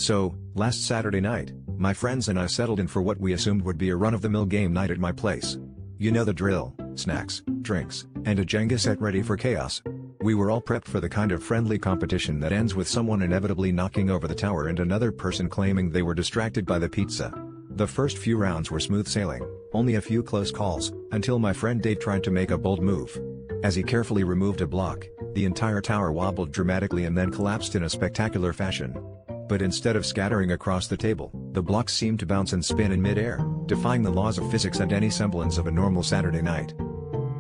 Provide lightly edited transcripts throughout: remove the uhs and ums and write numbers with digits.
So, last Saturday night, my friends and I settled in for what we assumed would be a run-of-the-mill game night at my place. You know the drill: snacks, drinks, and a Jenga set ready for chaos. We were all prepped for the kind of friendly competition that ends with someone inevitably knocking over the tower and another person claiming they were distracted by the pizza. The first few rounds were smooth sailing, only a few close calls, until my friend Dave tried to make a bold move. As he carefully removed a block, the entire tower wobbled dramatically and then collapsed in a spectacular fashion. But instead of scattering across the table, the blocks seemed to bounce and spin in mid-air, defying the laws of physics and any semblance of a normal Saturday night.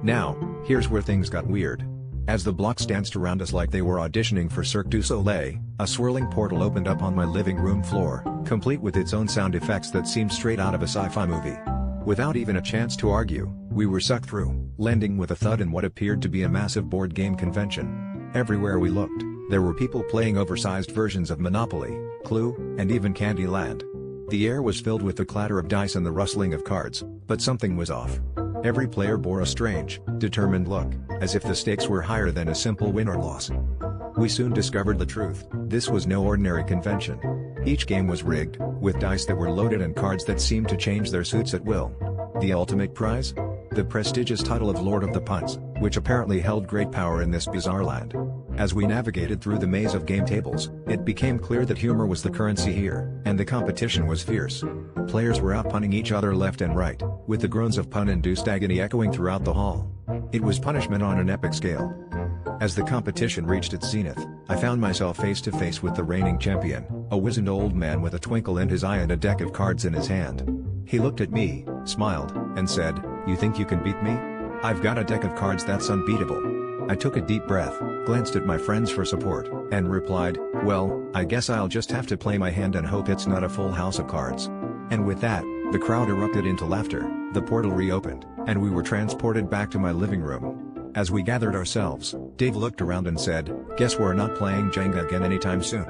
Now, here's where things got weird. As the blocks danced around us like they were auditioning for Cirque du Soleil, a swirling portal opened up on my living room floor, complete with its own sound effects that seemed straight out of a sci-fi movie. Without even a chance to argue, we were sucked through, landing with a thud in what appeared to be a massive board game convention. Everywhere we looked, there were people playing oversized versions of Monopoly, Clue, and even Candyland. The air was filled with the clatter of dice and the rustling of cards, but something was off. Every player bore a strange, determined look, as if the stakes were higher than a simple win or loss. We soon discovered the truth: this was no ordinary convention. Each game was rigged, with dice that were loaded and cards that seemed to change their suits at will. The ultimate prize? The prestigious title of Lord of the Punts, which apparently held great power in this bizarre land. As we navigated through the maze of game tables, it became clear that humor was the currency here, and the competition was fierce. Players were out-punning each other left and right, with the groans of pun-induced agony echoing throughout the hall. It was punishment on an epic scale. As the competition reached its zenith, I found myself face to face with the reigning champion, a wizened old man with a twinkle in his eye and a deck of cards in his hand. He looked at me, smiled, and said, "You think you can beat me? I've got a deck of cards that's unbeatable." I took a deep breath, glanced at my friends for support, and replied, "Well, I guess I'll just have to play my hand and hope it's not a full house of cards." And with that, the crowd erupted into laughter, the portal reopened, and we were transported back to my living room. As we gathered ourselves, Dave looked around and said, "Guess we're not playing Jenga again anytime soon."